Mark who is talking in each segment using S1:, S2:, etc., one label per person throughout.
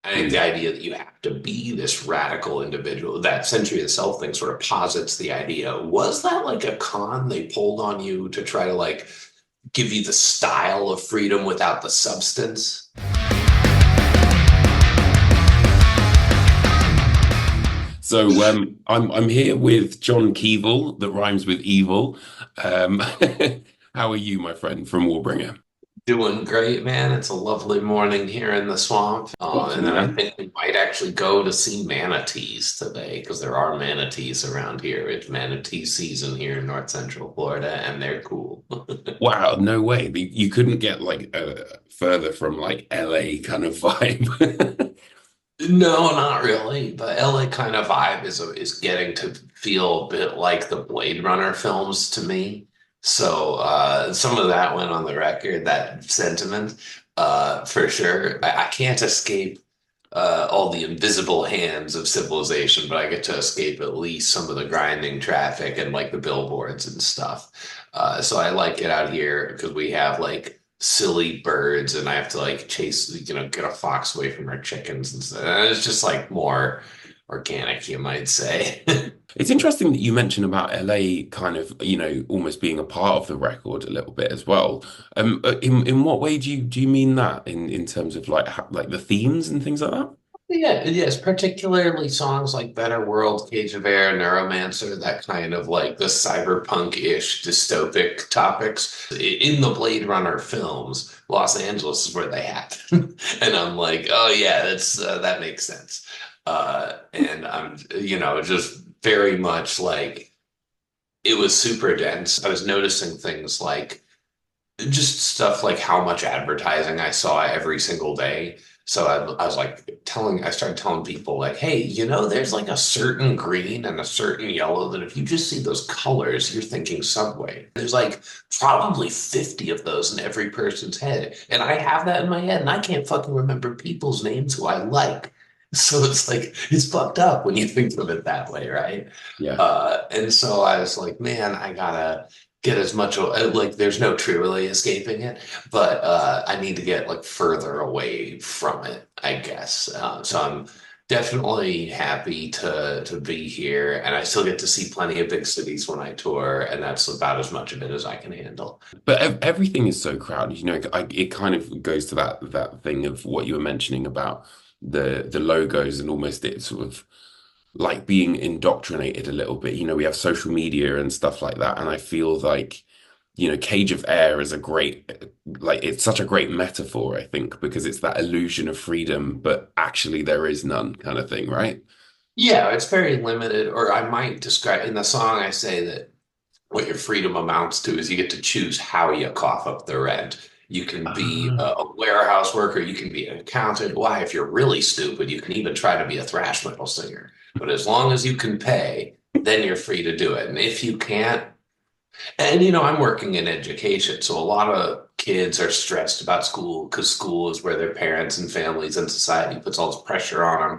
S1: I think the idea that you have to be this radical individual, that century of the self thing sort of posits the idea. Was that like a con they pulled on you to try to like give you the style of freedom without the substance?
S2: So I'm here with John Kevill, that rhymes with evil. Um, how are you, my friend from Warbringer?
S1: Doing great, man. It's a lovely morning here in the swamp. And
S2: Awesome,
S1: then I
S2: man.
S1: think we might actually go to see manatees today because there are manatees around here. It's manatee season here in North Central Florida, and they're cool.
S2: Wow, no way. You couldn't get like further from like LA kind of vibe.
S1: No, not really. But LA kind of vibe is getting to feel a bit like the Blade Runner films to me. So some of that went on the record, that sentiment, for sure. I can't escape all the invisible hands of civilization, but I get to escape at least some of the grinding traffic and like the billboards and stuff. So I like it out here because we have like silly birds and I have to like chase, get a fox away from our chickens and stuff. And it's just like more organic, you might say.
S2: It's interesting that you mentioned about LA kind of, almost being a part of the record a little bit as well. In what way do you mean that in terms of like like the themes and things like that?
S1: Yeah, yes, particularly songs like Better World, Cage of Air, Neuromancer, that kind of like the cyberpunk-ish dystopic topics. In the Blade Runner films, Los Angeles is where they happen. And I'm like, oh yeah, that makes sense. And I'm, just very much like it was super dense. I was noticing things like just stuff like how much advertising I saw every single day. So I was like I started telling people like, hey, there's like a certain green and a certain yellow that if you just see those colors, you're thinking Subway. There's like probably 50 of those in every person's head. And I have that in my head and I can't fucking remember people's names who I like. So it's like, it's fucked up when you think of it that way, right?
S2: Yeah.
S1: And so I was like, man, I gotta get as much like there's no truly escaping it, but I need to get like further away from it, I guess. So I'm definitely happy to be here, and I still get to see plenty of big cities when I tour, and that's about as much of it as I can handle.
S2: But everything is so crowded, it kind of goes to that thing of what you were mentioning about the logos and almost it sort of like being indoctrinated a little bit. We have social media and stuff like that, and I feel like, Cage of Air is a great, like it's such a great metaphor, I think, because it's that illusion of freedom, but actually there is none kind of thing, right?
S1: Yeah, it's very limited, or I might describe in the song, I say that what your freedom amounts to is you get to choose how you cough up the rent. You can be
S2: Ah,
S1: a warehouse worker, you can be an accountant. Why, if you're really stupid, you can even try to be a thrash metal singer. But as long as you can pay, then you're free to do it. And if you can't, and I'm working in education, so a lot of kids are stressed about school because school is where their parents and families and society puts all this pressure on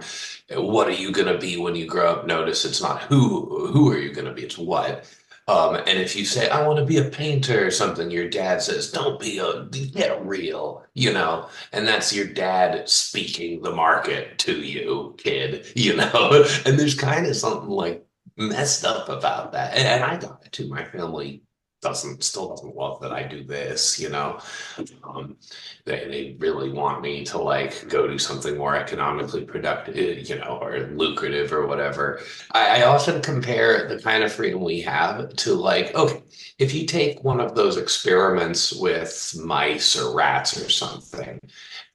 S1: them. What are you going to be when you grow up? Notice it's not who are you going to be, it's what. And if you say, I want to be a painter or something, your dad says, don't be get real, and that's your dad speaking the market to you, kid, and there's kind of something like messed up about that. And I got it too. My family still doesn't love that I do this, Um, they really want me to like go do something more economically productive, or lucrative or whatever. I often compare the kind of freedom we have to like, okay, if you take one of those experiments with mice or rats or something,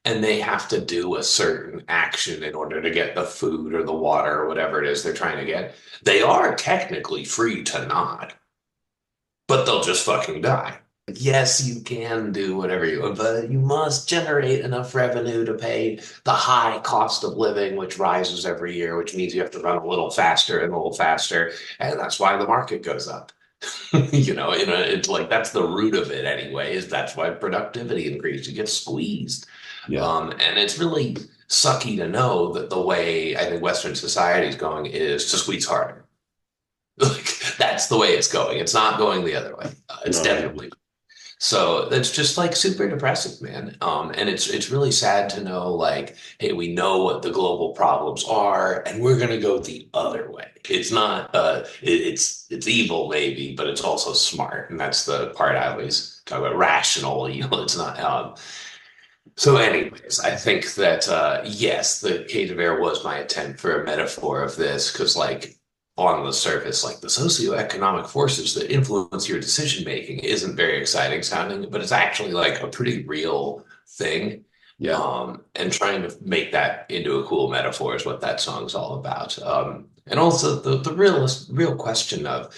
S1: and they have to do a certain action in order to get the food or the water or whatever it is they're trying to get, they are technically free to not, but they'll just fucking die. Yes, you can do whatever you want, but you must generate enough revenue to pay the high cost of living, which rises every year, which means you have to run a little faster and a little faster. And that's why the market goes up. It's like that's the root of it anyway, is that's why productivity increases. You get squeezed.
S2: yeah.
S1: And it's really sucky to know that the way I think Western society is going is to squeeze harder. Like that's the way it's going. It's not going the other way. It's
S2: No, yeah.
S1: definitely. So that's just like super depressing, man. And it's really sad to know like, hey, we know what the global problems are, and we're gonna go the other way. It's not it's evil maybe, but it's also smart, and that's the part I always talk about rational evil. It's not so anyways, I think that yes, the Cage of Air was my attempt for a metaphor of this, because like on the surface, like the socio-economic forces that influence your decision making isn't very exciting sounding, but it's actually like a pretty real thing.
S2: Yeah.
S1: And trying to make that into a cool metaphor is what that song's all about. And also the real question of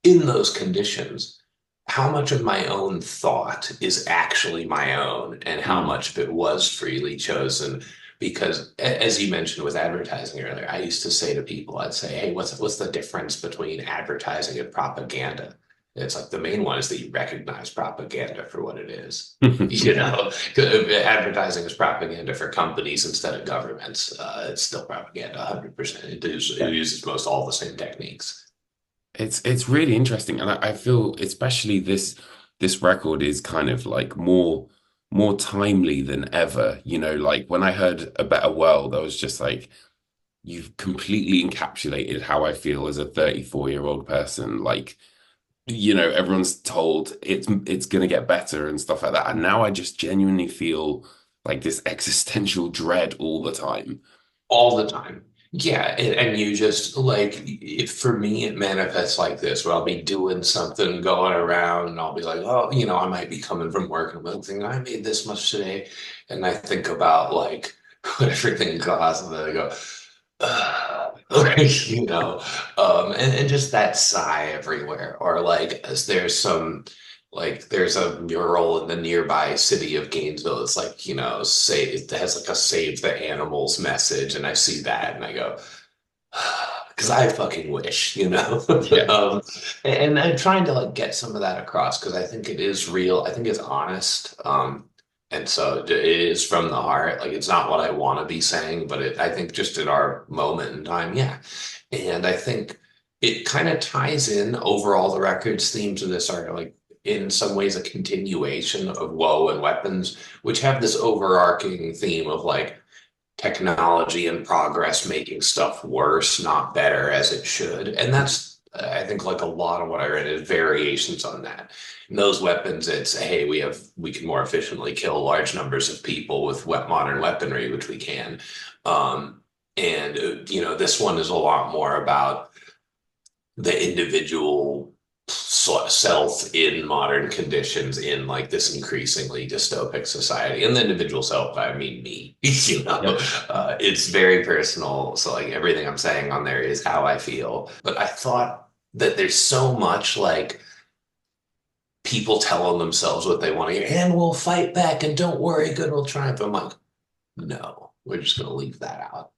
S1: in those conditions, how much of my own thought is actually my own and how
S2: Mm.
S1: much of it was freely chosen? Because as you mentioned with advertising earlier, I used to say to people, I'd say, hey, what's the difference between advertising and propaganda? And it's like the main one is that you recognize propaganda for what it is. You
S2: Yeah.
S1: know, advertising is propaganda for companies instead of governments. It's still propaganda, 100%. It
S2: Yeah.
S1: uses most all the same techniques.
S2: It's really interesting, and I feel especially this record is kind of like more timely than ever. You know, like when I heard A Better World, I was just like, you've completely encapsulated how I feel as a 34-year-old person. Like, you know, everyone's told it's gonna get better and stuff like that. And now I just genuinely feel like this existential dread all the time.
S1: All the time. Yeah, and you just like if for me it manifests like this, where I'll be doing something, going around, and I'll be like, oh, I might be coming from work and I'm thinking I made this much today, and I think about like what everything costs, and then I go, like, and just that sigh everywhere, or like as there's some. Like there's a mural in the nearby city of Gainesville. It's like, say it has like a save the animals message. And I see that and I go, because I fucking wish,
S2: Yeah.
S1: and I'm trying to like get some of that across because I think it is real. I think it's honest. And so it is from the heart. Like it's not what I want to be saying, but I think just in our moment in time, yeah. And I think it kind of ties in overall the record's themes of this are like in some ways a continuation of Woe and Weapons, which have this overarching theme of like technology and progress making stuff worse, not better as it should. And that's, I think, like a lot of what I read is variations on that. And those weapons, it's hey, we can more efficiently kill large numbers of people with modern weaponry, which we can. And this one is a lot more about the individual self in modern conditions in like this increasingly dystopic society. And the individual self, I mean me,
S2: Yeah.
S1: it's very personal. So like everything I'm saying on there is how I feel. But I thought that there's so much like people telling themselves what they want to hear, and we'll fight back and don't worry, good will triumph. I'm like, no, we're just gonna leave that out.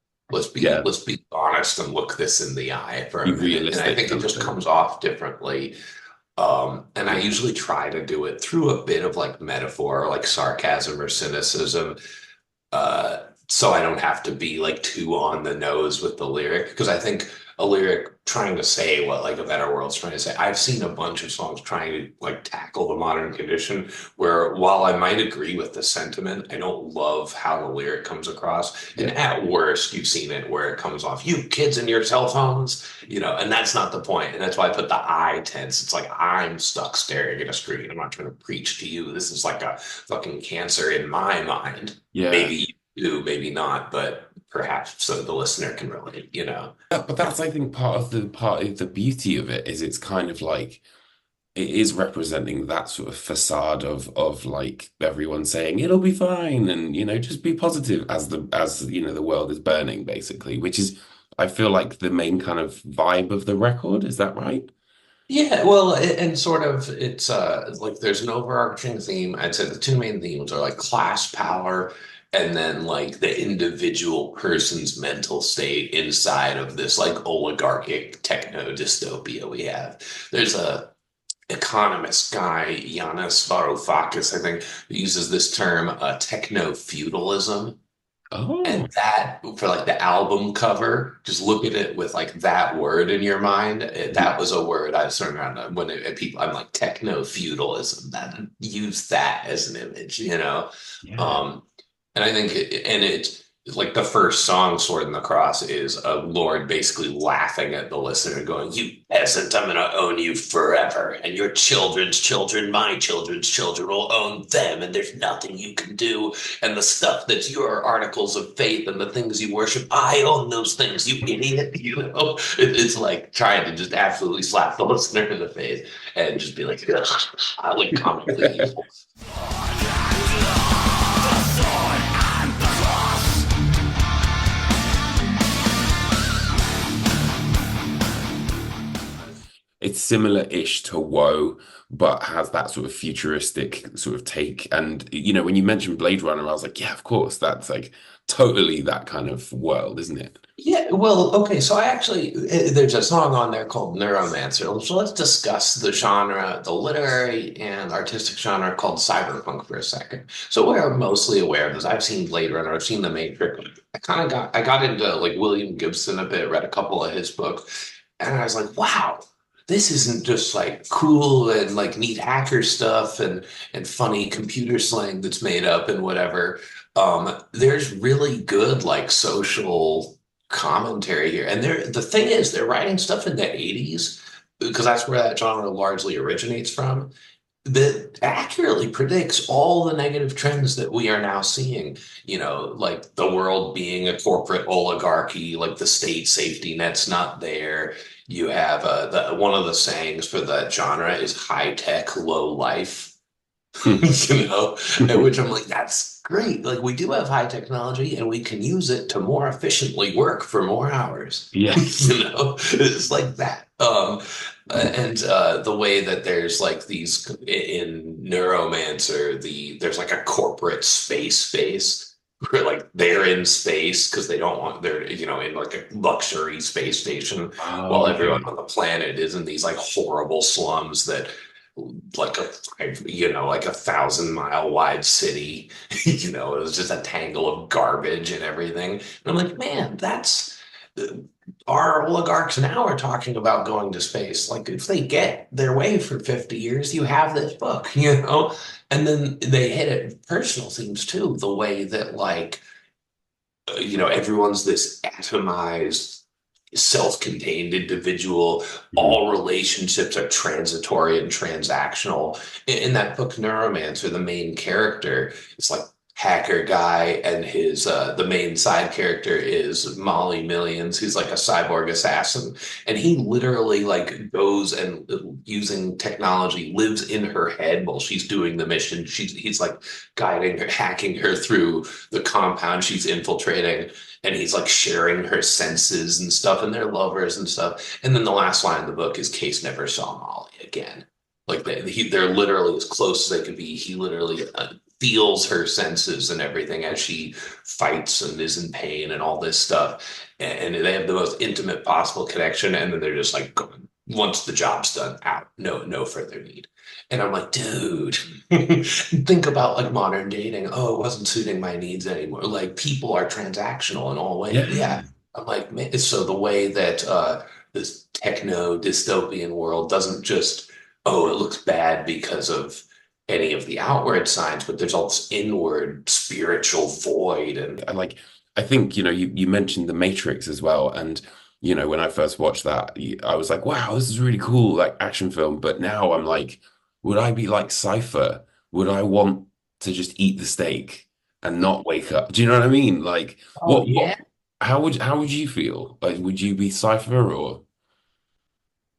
S2: Yeah.
S1: Let's be honest and look this in the eye for
S2: Be
S1: a minute. And I
S2: realistic
S1: think it
S2: kind of
S1: just
S2: thing.
S1: comes off differently. And I
S2: Yeah.
S1: usually try to do it through a bit of like metaphor, like sarcasm or cynicism, so I don't have to be like too on the nose with the lyric. Because I think a lyric trying to say what like a better world's trying to say. I've seen a bunch of songs trying to like tackle the modern condition where while I might agree with the sentiment, I don't love how the lyric comes across. And
S2: Yeah.
S1: at worst, you've seen it where it comes off, you kids and your cell phones, and that's not the point. And that's why I put the I tense. It's like I'm stuck staring at a screen. I'm not trying to preach to you. This is like a fucking cancer in my mind.
S2: Yeah.
S1: Maybe you do, maybe not, but perhaps so the listener can relate.
S2: But that's, I think, part of the beauty of it is it's kind of like it is representing that sort of facade of like everyone saying it'll be fine and just be positive as the world is burning basically, which is I feel like the main kind of vibe of the record. Is that right?
S1: Yeah, well, and sort of it's like there's an overarching theme. I'd say the two main themes are like class power and then like the individual person's mental state inside of this like oligarchic techno dystopia we have. There's a economist guy, Yanis Varoufakis, I think, who uses this term techno feudalism,
S2: Oh,
S1: And that for like the album cover, just look at it with like that word in your mind.
S2: yeah.
S1: That was a word I was throwing around when people, I'm like techno feudalism. That use that as an image, you know.
S2: Yeah.
S1: Um, and I think and it's like the first song, Sword in the Cross, is a Lord basically laughing at the listener, going, "You peasant, I'm going to own you forever. And your children's children, my children's children will own them. And there's nothing you can do. And the stuff that's your articles of faith and the things you worship, I own those things, you idiot." You know, it's like trying to just absolutely slap the listener in the face and just be like, like comically evil.
S2: It's similar-ish to Woe, but has that sort of futuristic sort of take. And when you mentioned Blade Runner, I was like, yeah, of course, that's like totally that kind of world, isn't it?
S1: Yeah, well, okay, so I actually, there's a song on there called Neuromancer. So let's discuss the genre, the literary and artistic genre called cyberpunk for a second. So what I'm mostly aware of is I've seen Blade Runner, I've seen The Matrix. I got into like William Gibson a bit, read a couple of his books, and I was like, wow, this isn't just like cool and like neat hacker stuff and funny computer slang that's made up and whatever. There's really good like social commentary here. And the thing is, they're writing stuff in the 80s because that's where that genre largely originates from, that accurately predicts all the negative trends that we are now seeing. Like the world being a corporate oligarchy, like the state safety net's not there. You have one of the sayings for that genre is high tech, low life. At which I'm like, that's great. Like we do have high technology and we can use it to more efficiently work for more hours.
S2: Yeah.
S1: It's like that. And the way that there's like these in Neuromancer, there's like a corporate space where like they're in space because they don't want they're in like a luxury space station
S2: Oh,
S1: while everyone
S2: okay.
S1: on the planet is in these like horrible slums that like like 1,000 mile wide city. It was just a tangle of garbage and everything. And I'm like, man, that's our oligarchs now are talking about going to space. Like if they get their way for 50 years, you have this book, and then they hit it personal themes too, the way that like everyone's this atomized, self-contained individual.
S2: Mhm.
S1: All relationships are transitory and transactional. In that book, Neuromancer, the main character is like hacker guy, and his the main side character is Molly Millions, who's like a cyborg assassin, and he literally like goes and using technology lives in her head while she's doing the mission. He's like guiding her, hacking her through the compound she's infiltrating, and he's like sharing her senses and stuff, and they're lovers and stuff. And then the last line of the book is Case never saw Molly again. Like they're literally as close as they can be. He literally feels her senses and everything as she fights and is in pain and all this stuff. And they have the most intimate possible connection. And then they're just like going, once the job's done, out, no further need. And I'm like, dude, think about like modern dating. Oh, it wasn't suiting my needs anymore. Like people are transactional in all ways.
S2: Yeah.
S1: Yeah. I'm like, man, so the way that this techno dystopian world doesn't just, oh, it looks bad because of any of the outward signs, but there's all this inward spiritual void. And
S2: And like, I think, you mentioned The Matrix as well. And, when I first watched that, I was like, wow, this is really cool, like action film. But now I'm like, would I be like Cypher? Would I want to just eat the steak and not wake up? Do you know what I mean? Like,
S1: oh yeah,
S2: how would you feel? Like, would you be Cypher or?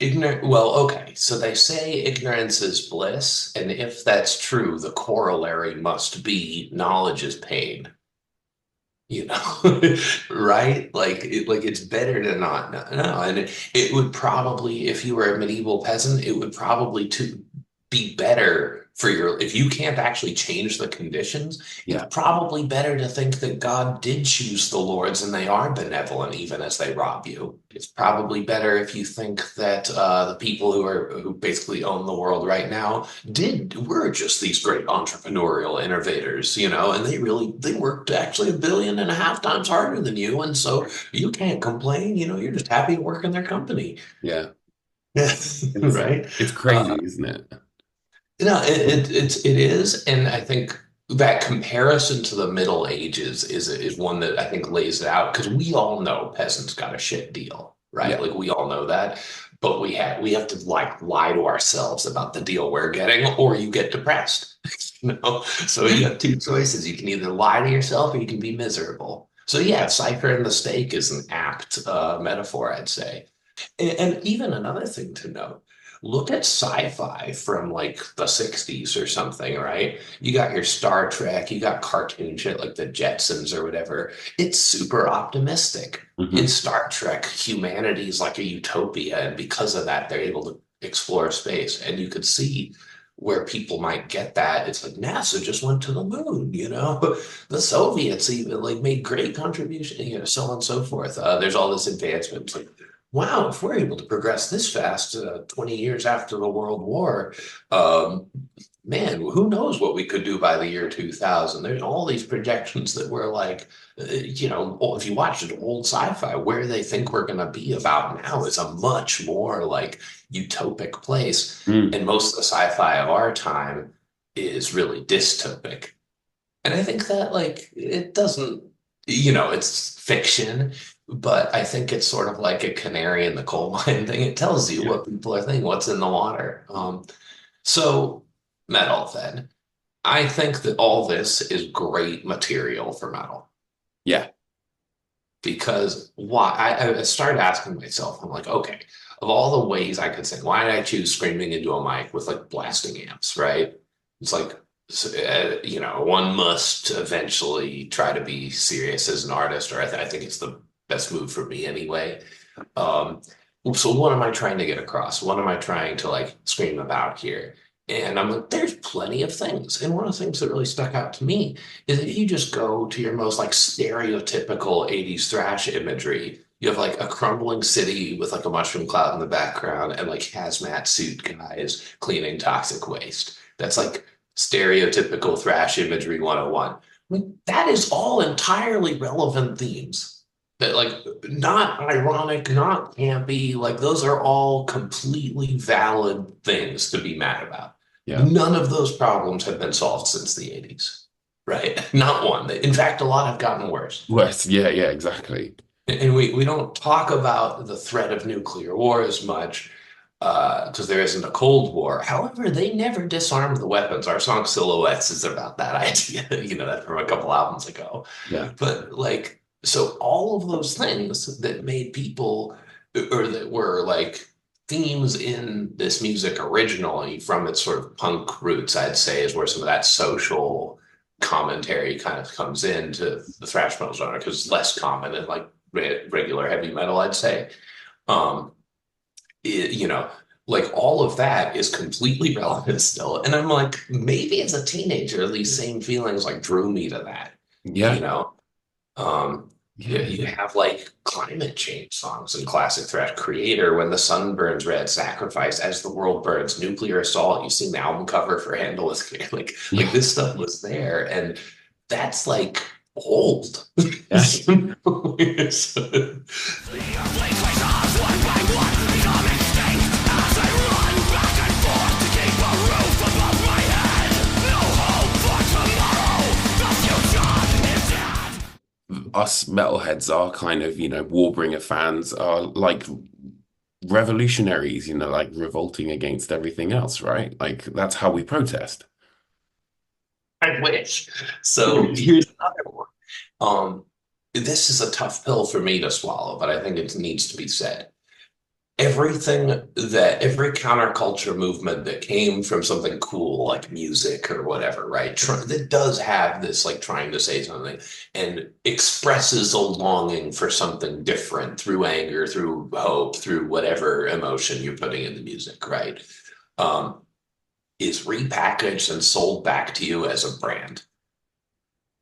S1: ignorant. Well, okay. So they say ignorance is bliss, and if that's true, the corollary must be knowledge is pain. Right? Like it's better to not know. And it would probably, if you were a medieval peasant, it would probably too be better for if you can't actually change the conditions, it's
S2: Yeah.
S1: probably better to think that God did choose the lords and they are benevolent even as they rob you. It's probably better if you think that the people who basically own the world right now were just these great entrepreneurial innovators, and they worked actually 1.5 billion times harder than you, and so you can't complain, you're just happy to work in their company.
S2: Yeah.
S1: Yeah,
S2: It's
S1: right.
S2: it's crazy, isn't it?
S1: It is, and I think that comparison to the Middle Ages is one that I think lays it out because we all know peasants got a shit deal, right?
S2: Yeah.
S1: Like we all know that, but we have to like lie to ourselves about the deal we're getting, or you get depressed, So you have two choices: you can either lie to yourself, or you can be miserable. So yeah, Cypher and the stake is an apt metaphor, I'd say. And even another thing to note, look at sci-fi from like the 60s or something, right? You got your Star Trek, you got cartoon shit like the Jetsons or whatever. It's super optimistic. In
S2: Hmm.
S1: Star Trek, humanity is like a utopia, and because of that, they're able to explore space. And you could see where people might get that. It's like NASA just went to the moon, The Soviets even like made great contribution, so on and so forth. There's all this advancement. It's like, wow, if we're able to progress this fast 20 years after the World War, um, man, who knows what we could do by the year 2000? There's all these projections that we're like, if you watch an old sci-fi, where they think we're going to be about now is a much more like utopic place.
S2: Mm.
S1: And most of the sci-fi of our time is really dystopic. And I think that like it doesn't, it's fiction, but I think it's sort of like a canary in the coal mine thing. It tells you
S2: Yeah.
S1: what people are thinking, what's in the water. So metal then. I think that all this is great material for metal
S2: Yeah.
S1: because why I started asking myself, I'm like, okay, of all the ways I could sing, why did I choose screaming into a mic with like blasting amps, right? It's like, one must eventually try to be serious as an artist, or I think it's the best move for me anyway. Um, so what am I trying to get across? What am I trying to like scream about here? And I'm like, there's plenty of things. And one of the things that really stuck out to me is if you just go to your most like stereotypical 80s thrash imagery, you have like a crumbling city with like a mushroom cloud in the background and like hazmat suit guys cleaning toxic waste. That's like stereotypical thrash imagery 101. I mean, that is all entirely relevant themes that like not ironic, not campy, like those are all completely valid things to be mad about.
S2: Yeah.
S1: None of those problems have been solved since the 80s, right? Not one. In fact, a lot have gotten worse.
S2: Worse. Yeah. Yeah. Exactly.
S1: And we don't talk about the threat of nuclear war as much because there isn't a Cold War. However, they never disarmed the weapons. Our song Silhouettes is about that idea, that from a couple albums ago.
S2: Yeah.
S1: But like, so all of those things that made people, or that were like themes in this music originally from its sort of punk roots, I'd say, is where some of that social commentary kind of comes into the thrash metal genre because it's less common than like regular heavy metal, I'd say. Um, it, you know, like all of that is completely relevant still. And I'm like, maybe as a teenager, these same feelings like drew me to that, you
S2: Yeah.
S1: know. Um,
S2: Yeah.
S1: you
S2: Yeah.
S1: have like climate change songs in classic thrash. Creator, When the Sun Burns Red, Sacrifice, As the World Burns, Nuclear Assault. You seen the album cover for Handle with Care. Like
S2: Yeah.
S1: this stuff was there, and that's like old.
S2: Yeah. Us metalheads are kind of, Warbringer fans are like revolutionaries, like revolting against everything else, right? Like that's how we protest.
S1: I wish. So here's another one. Um, this is a tough pill for me to swallow, but I think it needs to be said. Every counterculture movement that came from something cool like music or whatever, right? That does have this like trying to say something and expresses a longing for something different through anger, through hope, through whatever emotion you're putting in the music, right? Um, is repackaged and sold back to you as a brand.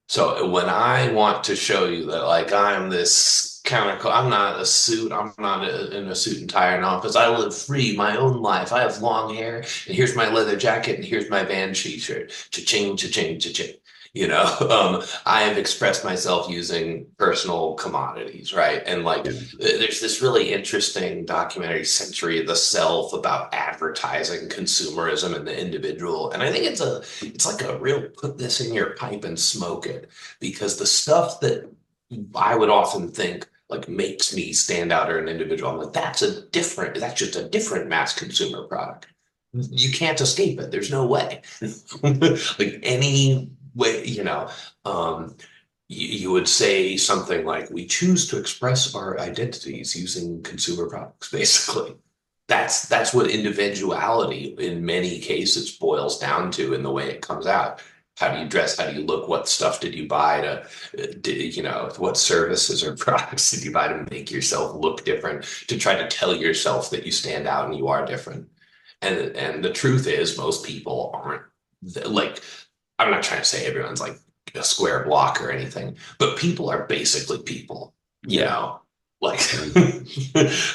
S1: So when I want to show you that, like, I'm this counter, I'm not a suit, I'm not in a suit and tie in office. I live free, my own life. I have long hair, and here's my leather jacket, and here's my band t-shirt. Cha-ching, cha-ching, cha-ching. I have expressed myself using personal commodities, right? And like,
S2: Yeah.
S1: there's this really interesting documentary, Century of the Self, about advertising, consumerism, and the individual. And I think it's like a real put this in your pipe and smoke it, because the stuff that I would often think like makes me stand out or an individual, I'm like, that's just a different mass consumer product. You can't escape it. There's no way. Like any way, you would say something like, we choose to express our identities using consumer products, basically. That's what individuality in many cases boils down to in the way it comes out. How do you dress? How do you look? What stuff did you buy what services or products did you buy to make yourself look different, to try to tell yourself that you stand out and you are different? And the truth is, most people aren't like, I'm not trying to say everyone's like a square block or anything, but people are basically people, you
S2: Yeah.
S1: know, like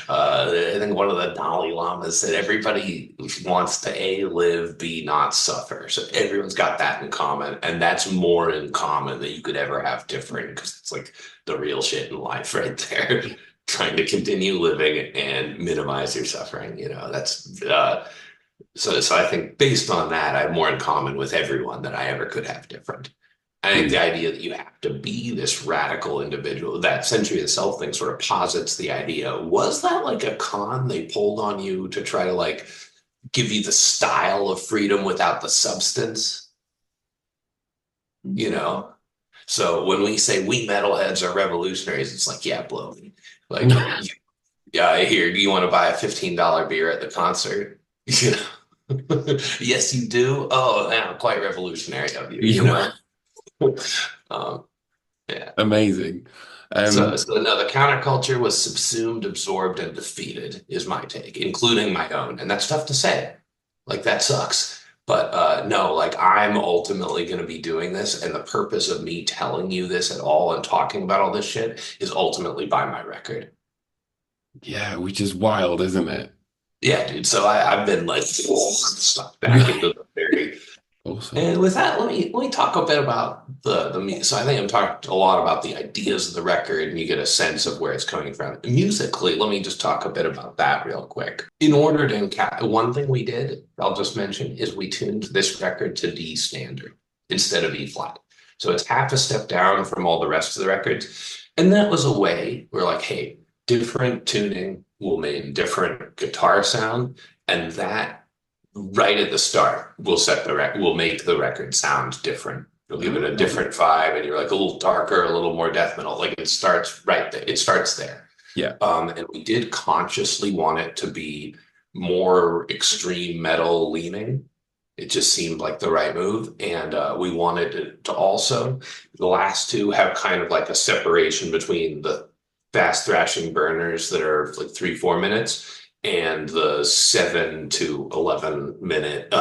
S1: I think one of the Dalai Lamas said everybody wants to A, live, B, not suffer. So everyone's got that in common. And that's more in common than you could ever have different, because it's like the real shit in life right there. Trying to continue living and minimize your suffering. So I think based on that, I have more in common with everyone than I ever could have different. I think the
S2: Mm.
S1: idea that you have to be this radical individual, that century of self thing sort of posits the idea. Was that like a con they pulled on you to try to like give you the style of freedom without the substance? You know? So when we say we metalheads are revolutionaries, it's like, yeah, blow me. Like, yeah, I hear, do you want to buy a $15 beer at the concert? You know? Yes, you do. Oh, yeah, quite revolutionary of you, you
S2: You
S1: know? Um, yeah.
S2: amazing.
S1: So no, the counterculture was subsumed, absorbed, and defeated, is my take, including my own. And that's tough to say. Like, that sucks. But no, like, I'm ultimately going to be doing this. And the purpose of me telling you this at all and talking about all this shit is ultimately by my record.
S2: Yeah, which is wild, isn't it?
S1: Yeah, dude. So I've been like sucked back into the theory.
S2: Awesome.
S1: And with that, let me talk a bit about the music. So I think I'm talking a lot about the ideas of the record, and you get a sense of where it's coming from. Musically, let me just talk a bit about that real quick. In order to one thing we did, I'll just mention, is we tuned this record to D standard instead of E flat. So it's half a step down from all the rest of the records. And that was a way we're like, hey, different tuning will mean different guitar sound, and that right at the start will make the record sound different. You'll give it a
S2: Oh.
S1: different vibe, and you're like a little darker, a little more death metal. Like, it starts right there. It starts there.
S2: Yeah.
S1: And we did consciously want it to be more extreme metal leaning. It just seemed like the right move. And we wanted it to also, the last two have kind of like a separation between the fast thrashing burners that are like 3, 4 minutes and the 7 to 11 minute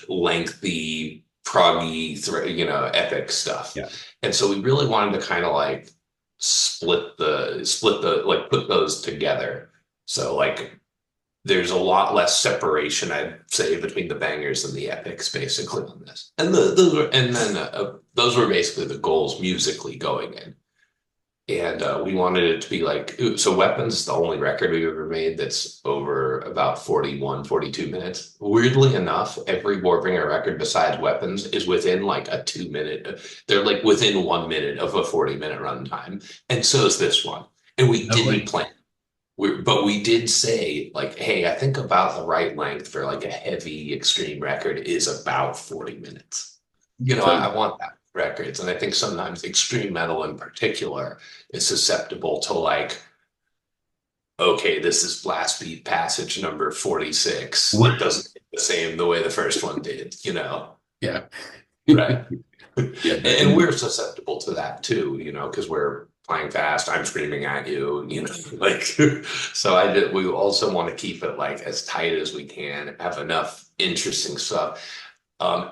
S1: lengthy proggy, epic stuff.
S2: Yeah.
S1: And so we really wanted to kind of like split the like put those together. So like there's a lot less separation, I'd say, between the bangers and the epics, basically, on this. And those were basically the goals musically going in. And we wanted it to be like, so Weapons is the only record we've ever made that's over about 41, 42 minutes. Weirdly enough, every Warbringer record besides Weapons is within like a 2 minute, they're like within 1 minute of a 40-minute runtime. And so is this one. And we
S2: No
S1: didn't
S2: way.
S1: plan. But we did say, like, hey, I think about the right length for like a heavy extreme record is about 40 minutes. I
S2: Totally.
S1: want that records. And I think sometimes extreme metal in particular is susceptible to like, okay, this is blast beat passage number 46. It doesn't hit the same the way the first one did.
S2: Yeah.
S1: Right.
S2: Yeah.
S1: And we're susceptible to that too, because we're playing fast, I'm screaming at you, you know, like so we also want to keep it like as tight as we can, have enough interesting stuff.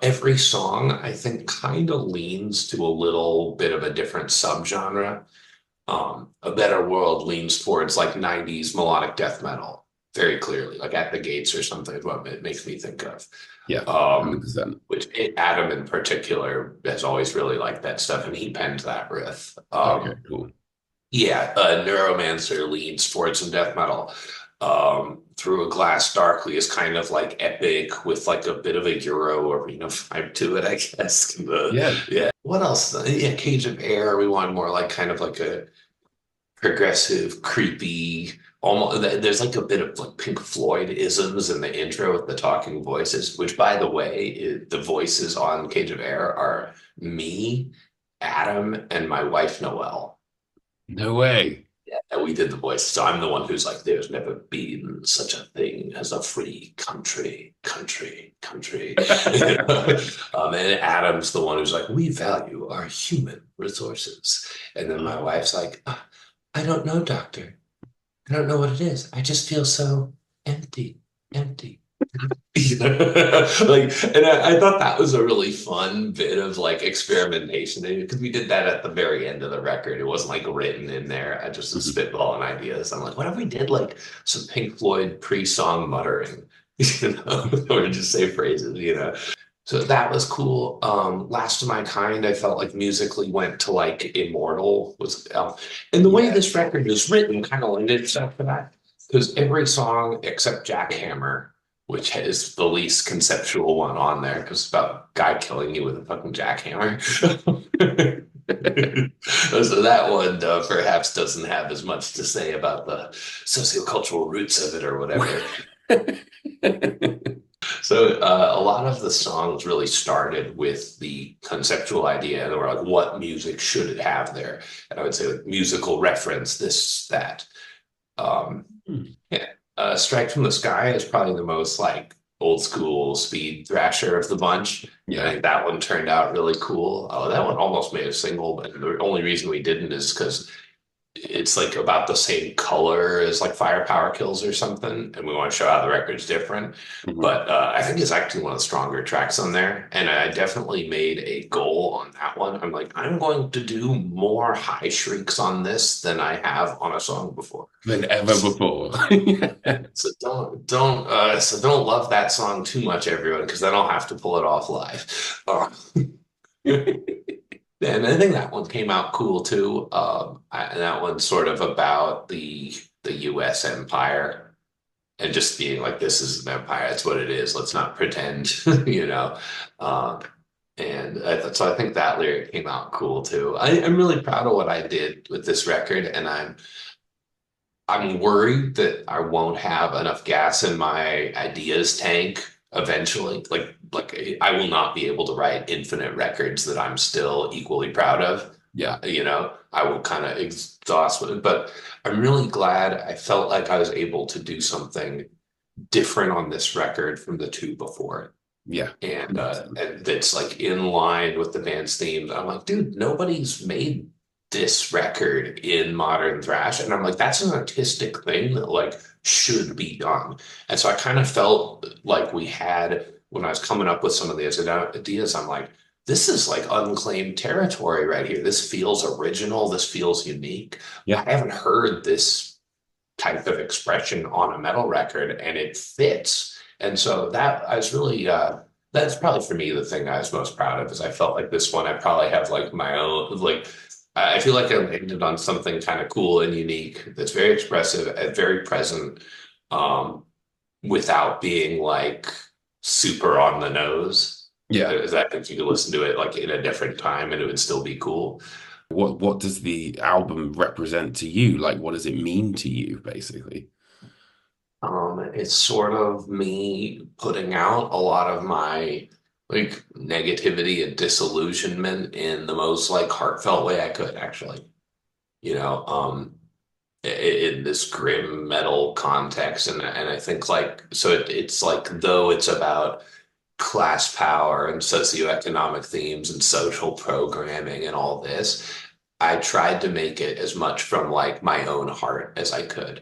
S1: Every song I think kind of leans to a little bit of a different subgenre. A Better World leans towards like 90s melodic death metal, very clearly, like At the Gates or something is what it makes me think of.
S2: Yeah,
S1: Um,
S2: 100%.
S1: Adam in particular has always really liked that stuff, and he penned that riff.
S2: Okay, cool.
S1: Yeah, Neuromancer leans towards some death metal. Through a Glass Darkly is kind of like epic with like a bit of a Euro arena vibe to it, I guess.
S2: Yeah.
S1: Yeah. What else? Yeah, Cage of Air. We want more like kind of like a progressive, creepy, almost there's like a bit of like Pink Floyd isms in the intro with the talking voices, which by the way, the voices on Cage of Air are me, Adam, and my wife Noelle.
S2: No way.
S1: Yeah, and we did the voice. So I'm the one who's like, there's never been such a thing as a free country. And Adam's the one who's like, we value our human resources. And then my wife's like, I don't know, doctor. I don't know what it is. I just feel so empty. Like, and I thought that was a really fun bit of like experimentation because we did that at the very end of the record. It wasn't like written in there. I just was
S2: Mhm.
S1: spitballing ideas. I'm like, what if we did like some Pink Floyd pre-song muttering, or just say phrases, So that was cool. Last of My Kind, I felt like musically went to like Immortal was, and the way
S2: Yeah.
S1: this record is written kind of lended itself to that because every song except Jackhammer, which is the least conceptual one on there, because it's about a guy killing you with a fucking jackhammer. So that one perhaps doesn't have as much to say about the sociocultural roots of it or whatever. So a lot of the songs really started with the conceptual idea, and they were like, what music should it have there? And I would say like musical reference, this, that. Um,
S2: Hmm.
S1: yeah. Strike from the Sky is probably the most like old school speed thrasher of the bunch. I
S2: Yeah.
S1: think that one turned out really cool. Oh, that one almost made a single, but the only reason we didn't is because it's like about the same color as like Firepower Kills or something, and we want to show how the record's different.
S2: Mhm.
S1: But I think it's actually one of the stronger tracks on there, and I definitely made a goal on that one. I'm like, I'm going to do more high shrieks on this than I have on a song before.
S2: Than ever before.
S1: So don't love that song too much, everyone, because then I'll have to pull it off live. And I think that one came out cool too. And that one's sort of about the U.S. empire and just being like, this is an empire. That's what it is. Let's not pretend, you know. Um, so I think that lyric came out cool too. I'm really proud of what I did with this record, and I'm worried that I won't have enough gas in my ideas tank eventually. Like I will not be able to write infinite records that I'm still equally proud of.
S2: Yeah.
S1: I will kind of exhaust it, but I'm really glad I felt like I was able to do something different on this record from the two before
S2: Yeah.
S1: and that's like in line with the band's themes. I'm like, dude, nobody's made this record in modern thrash, and I'm like, that's an artistic thing that like should be done. And so I kind of felt like we had when I was coming up with some of these ideas. I'm like, this is like unclaimed territory right here. This feels original. This feels unique.
S2: Yeah.
S1: I haven't heard this type of expression on a metal record, and it fits. And so that I was really that's probably for me the thing I was most proud of is I felt like this one I probably have like my own like I feel like I landed on something kind of cool and unique that's very expressive and very present um without being like super on the nose.
S2: Yeah.
S1: Is that if you could listen to it like in a different time and it would still be cool.
S2: What does the album represent to you? Like, what does it mean to you, basically?
S1: It's sort of me putting out a lot of my like negativity and disillusionment in the most like heartfelt way I could, actually. You know, in this grim metal context, and I think like so it's like though it's about class power and socioeconomic themes and social programming and all this. I tried to make it as much from like my own heart as I could,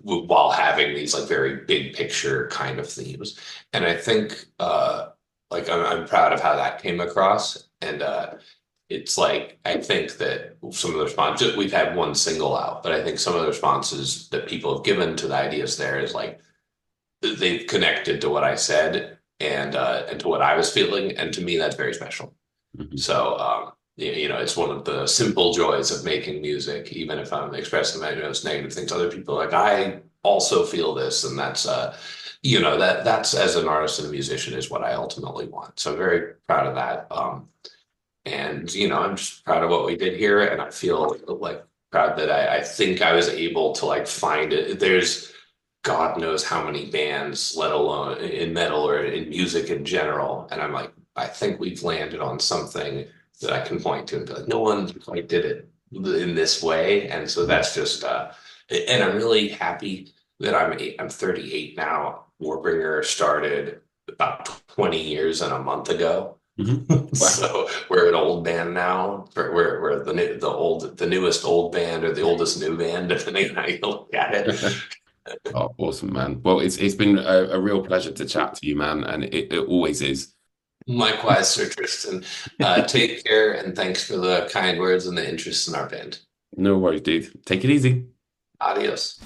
S1: while having these like very big picture kind of themes. And I think like I'm proud of how that came across. And it's like I think that some of the responses we've had one single out, but I think some of the responses that people have given to the ideas there is like they've connected to what I said and to what I was feeling, and to me that's very special.
S2: Mhm.
S1: So you know, it's one of the simple joys of making music, even if I'm expressing my most negative things. Other people are like, I also feel this, and that's you know, that's as an artist and a musician is what I ultimately want. So I'm very proud of that. And you know, I'm just proud of what we did here, and I feel like proud that I think I was able to like find it. There's God knows how many bands, let alone in metal or in music in general, and I'm like, I think we've landed on something that I can point to and be like, no one quite did it in this way, and so that's just and I'm really happy that I'm 38 now. Warbringer started about 20 years and a month ago.
S2: Mhm. Wow.
S1: So we're an old band now. We're the newest old band or the oldest new band, depending on how you look at it.
S2: Oh, awesome, man. Well, it's been a real pleasure to chat to you, man, and it always is.
S1: Likewise, Sir Tristan. Take care and thanks for the kind words and the interest in our band.
S2: No worries, dude. Take it easy.
S1: Adios.